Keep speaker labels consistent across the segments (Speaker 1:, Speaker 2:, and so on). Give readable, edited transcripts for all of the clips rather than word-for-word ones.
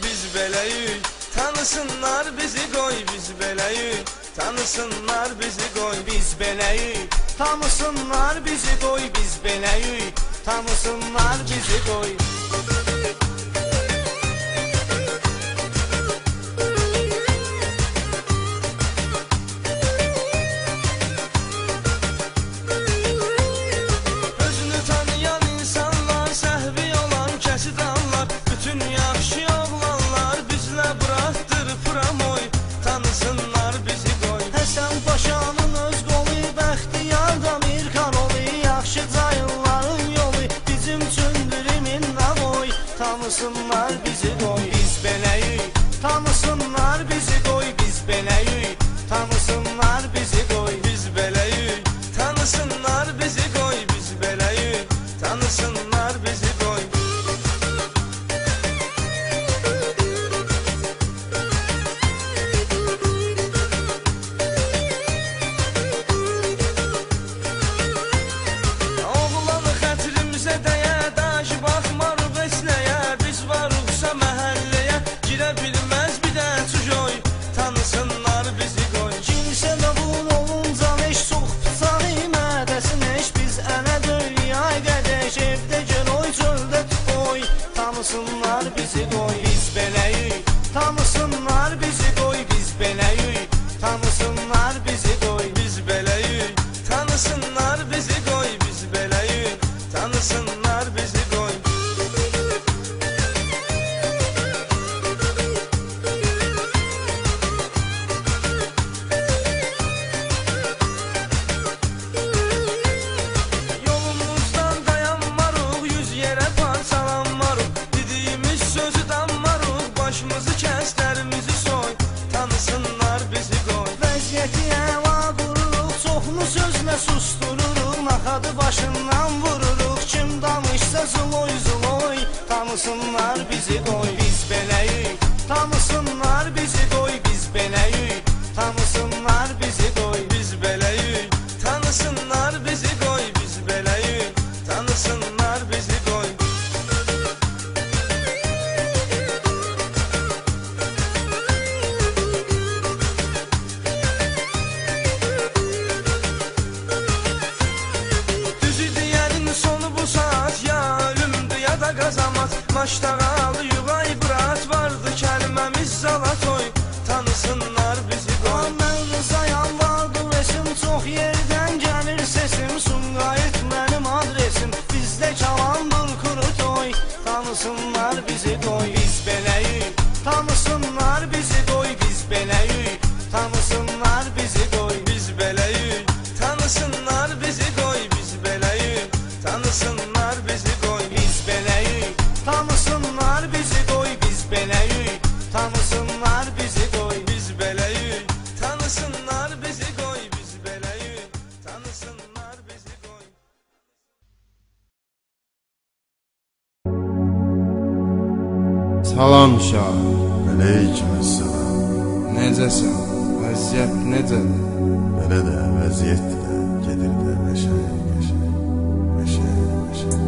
Speaker 1: biz beləyik. Tanısınlar bizi qoy, biz beləyik. Tanısınlar bizi qoy, biz beləyik. Tanısınlar bizi qoy, biz beləyik. Tanısınlar bizi qoy. Özünü tanıyan insanlar, səhvi olan kəsid anlar. Bütün yaxşı oğlanlar bizlə buraxdır pramoy. Tanısınlar bizi qoy. Həsən Paşanın öz qolu, Bəxtiyar Damirxan olu. Yaxşı cayınların yolu, bizim çündürümün navoy. Tanısınlar bizi qoy, biz beləyik. Tanısınlar bizi qoy, biz beləyik. Tanısınlar bizi qoy, biz beləyik. Tanısınlar bizi qoy, biz beləyik. Tanısınlar bizi qoy. Oğlanı xətrimizə dəyə, daş baxmarıq əsləyə. Biz varıqsa məhəlləyə, girə bilməz bir də çujoy. Tanısınlar bizi qoy. Kimsə qəbul olunca neş çox pıçanı mədəsin eş. Biz ənə dölyay qədəş, evdə gəloy çöldə tüpoy. Tanısınlar bizi qoy, biz beləyik. Tanısınlar bizi qoy, biz beləyik. Tanısınlar bizi qoy, biz beləyik. Tanısınlar bizi qoy, biz beləyik. Tanısınlar bizi qoy. Yolumuzdan dayanmarıq, yüz yerə parçalanmarıq. Dediyimiz sözü danmarıq, başımızı kəslərimizi soy. Tanısınlar bizi qoy. Vəziyyəti əla qururuq, çoxunu sözlə sustururuq. Naxadı başından vururuq, kim danışsa zıloy zıloy. Tanısınlar bizi qoy, biz beləyik. Tanısınlar bizi qoy, biz beləyik. Tanısınlar bizi qoy, biz beləyik. Tanısınlar bizi qoy, biz beləyik. Tanısınlar bizi qoy. Düzü deyənin sonu bu saat, ya ölümdür ya da qazamat. Maştağa yuvay bırat, vardı kəlməmiz zalatoy. Tanısınlar bizi qoy. Mən rızayam vardı resim, çox yerdən gəlir sesim. Sumqayıt mənim adresim, bizdə kalandır kuru toy. Tanısınlar bizi qoy, biz beləyik. Tanısınlar bizi qoy, biz beləyik. Tanısınlar bizi qoy, biz beləyik. Tanısınlar bizi qoy, biz beləyik. Tanısınlar bizi qoy, biz beləyik. Tanısınlar bizi qoy, biz beləyik. Tanısınlar bizi qoy, biz beləyik. Tanısınlar bizi qoy, biz beləyik. Tanısınlar bizi qoy.
Speaker 2: Salam şah,
Speaker 3: Aleykümselam.
Speaker 2: necəsən? Vəziyyət necədir?
Speaker 3: Belə də vəziyyət də gedir də qəşəng, qəşəng, qəşəng, qəşəng.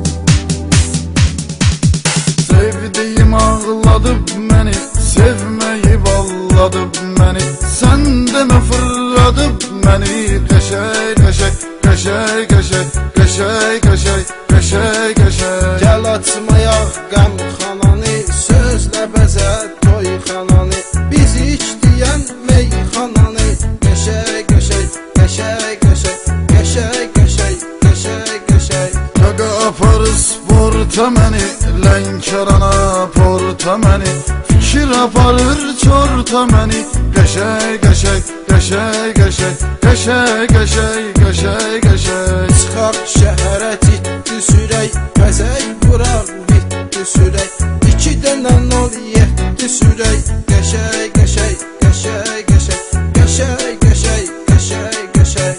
Speaker 3: Sevdiyim ağladıb məni, sevməyib alladıb məni. Sən demə fırladıb məni, qəşəng, qəşəng, qəşəng, qəşəng, qəşəng, qəşəng, qəşəng, qəşəng.
Speaker 2: Gəl açmayaq qəmxananı, sözlə bəzət toyxananı. Biz içdiyən meyxananı, qəşəng, qəşəng, qəşəng, qəşəng, qəşəng, qəşəng, qəşəng, qəşəng.
Speaker 3: Qaqa apar sporta məni, Lənkərana porta məni. Fikir aparır çorta məni, qəşəng, qəşəng, qəşəng, qəşəng, qəşəng, qəşəng, qəşəng, qəşəng.
Speaker 2: Çıxaq şəhərə ciddi sürək, bəzək vuraq bitdi sürək. 2 dənə 07 sürək, qəşəng, qəşəng, qəşəng, qəşəng, qəşəng, qəşəng, qəşəng, qəşəng.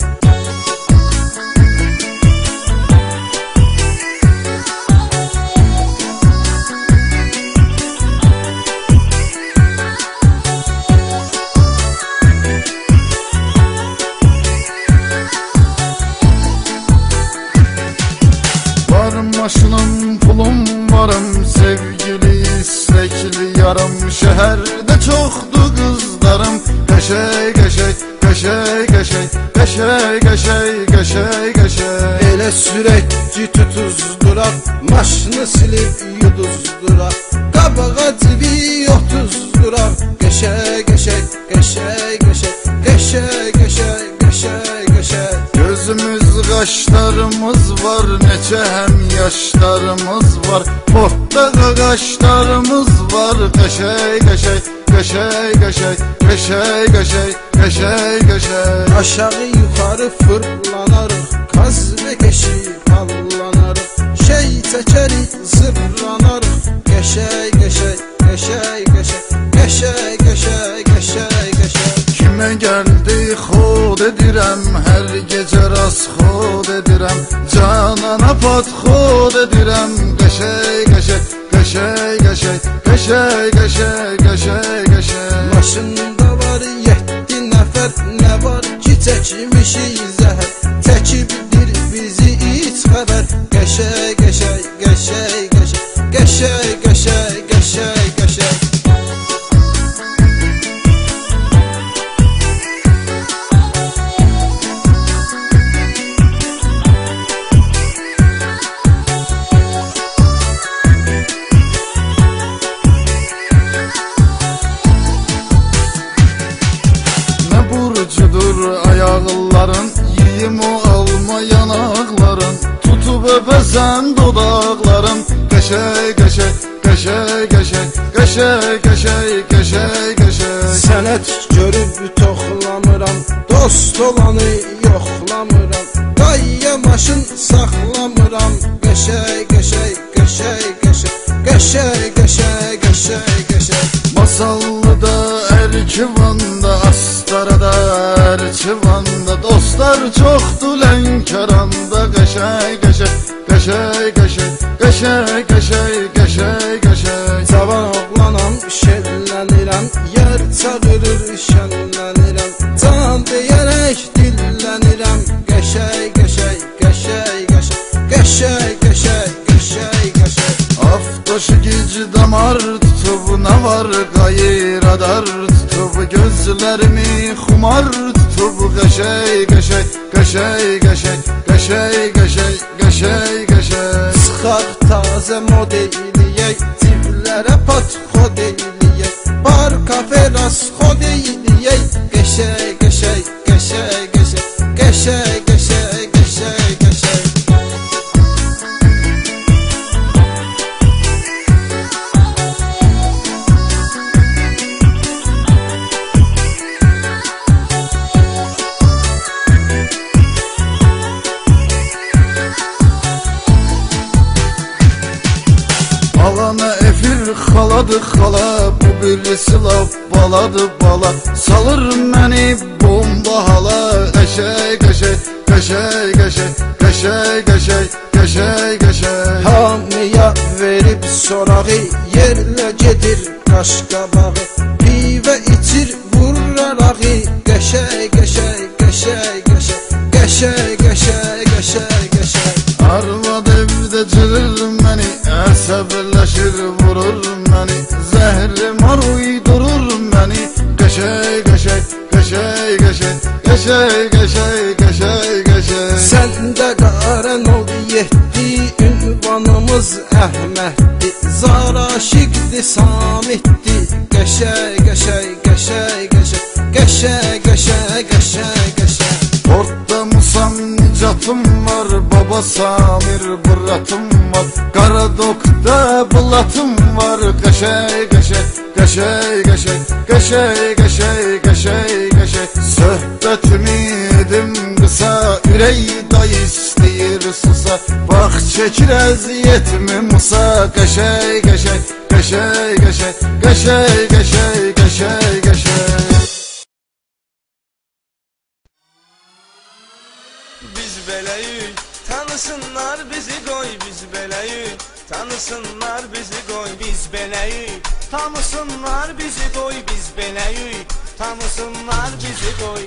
Speaker 3: Var maşınım, pulum varım, sevgili göbekli yarım, şehirde çoktu kızlarım. Qəşəy, qəşəy, qəşəy, qəşəy, qəşəy, qəşəy, qəşəy, qəşəy.
Speaker 2: Elə sürək ki tutuzdurar, maşını silib yuduzdurar, qabağa cibi 30 durar. Qəşəy, qəşəy, qəşəy, qəşəy, qəşəy, qəşəy, qəşəy, qəşəy.
Speaker 3: Gözümüz qaşlarımız var, neçə həm yaşlarımız var, portda qaqaşlarımız var. Qəşəy, qəşəy, qəşəy, qəşəy, qəşəy, qəşəy, qəşəy, qəşəy.
Speaker 2: Aşağı yuxarı fırlanarıq, kaz və keşik hallanarıq, şey çəkərik zırlanarıq. Qəşəy, qəşəy, qəşəy, qəşəy, qəşəy, qəşəy, qəşəy, qəşəy.
Speaker 3: Kimə gəldi xod edirəm, hər gecə rast xod edirəm, canana pat xod edirəm. Qəşəy, qəşəy, qəşəy, qəşəy, qəşəy, qəşəy, qəşəy, qəşəy.
Speaker 2: Maşında var 7 nəfər, nə var ki çəkmişik zəhər, çəkibdir bizi iç xəbər. Qəşəy, qəşəy, qəşəy, qəşəy, qəşəy, qəşəy, qəşəy, qəşəy.
Speaker 3: Ayağların, yiyim o alma yanaqların, tutub öpəsən dodaqların. Qəşəy, qəşəy, qəşəy, qəşəy, qəşəy, qəşəy, qəşəy, qəşəy.
Speaker 2: Sənət görüb toxlamıram, dost olanı yoxlamıram, qayya maşın saxlamıram. Qəşəy, qəşəy, qəşəy, qəşəy, qəşəy, qəşəy, qəşəy, qəşəy.
Speaker 3: Masallıda, Ərkivanda, Astarada, Ərkivanda, dostlar çoxdur Lənkəranda. Qəşəy, qəşəy, qəşəy, qəşəy, qəşəy, qəşəy, qəşəy, qəşəy.
Speaker 2: Cavan oğlanam, şellənirəm, yer çağırır, şənlənirəm, can deyərək dillənirəm. Qəşəy, qəşəy, qəşəy, qəşəy, qəşəy, qəşəy, qəşəy, qəşəy.
Speaker 3: Aftaşı gecə damar tutub, nə var qayır adar tutub, gözlərimi xumar tutub. Qəşəy, qəşəy, qəşəy, qəşəy, qəşəy, qəşəy, qəşəy, qəşəy.
Speaker 2: Sıxaq tazə model eləyək, ciblərə pat xod eləyək, bar kafe ras xod eləyək. Qəşəy, qəşəy, qəşəy, qəşəy, qəşəy, qəşəy, qəşəy, qəşəy.
Speaker 3: Ağana efir xaladı xala, bu birisi laf baladı bala, salır məni bomba hala. Qəşəy, qəşəy, qəşəy, qəşəy, qəşəy, qəşəy, qəşəy, qəşəy.
Speaker 2: Hamıya verib sorağı, yerlə gedir qaşqabağı, pivə içir vurarağı. Qəşəy, qəşəy, qəşəy, qəşəy, qəşəy, qəşəy, qəşəy, qəşəy.
Speaker 3: Arvad evdə cırır məni, əsəbləşir vurur məni, zəhrimar uydurur məni. Qəşəy, qəşəy, qəşəy, qəşəy, qəşəy, qəşəy, qəşəy, qəşəy.
Speaker 2: Səndə qaran ol 7, ünvanımız Əhməddir, Zaraşiqdir, Samitdir. Qəşəy, qəşəy, qəşəy, qəşəy, qəşəy, qəşəy, qəşəy, qəşəy.
Speaker 3: Orda Musam Nicatım var, Baba Samir Buratım var, Qaradokda Bulatım var. Qəşəy, qəşəy, qəşəy, qəşəy, qəşəy, qəşəy, qəşəy, qəşəy. Söhbətimi edim qısa, ürək day istəyir susa, bax çəkir əziyyətimi Musa. Qəşəy, qəşəy, qəşəy, qəşəy, qəşəy, qəşəy, qəşəy, qəşəy.
Speaker 1: Biz beləyik, tanısınlar bizi qoy. Biz beləyik, tanısınlar bizi qoy. Biz beləyik, tanısınlar bizi qoy. Biz beləyik, tanısınlar bizi qoy.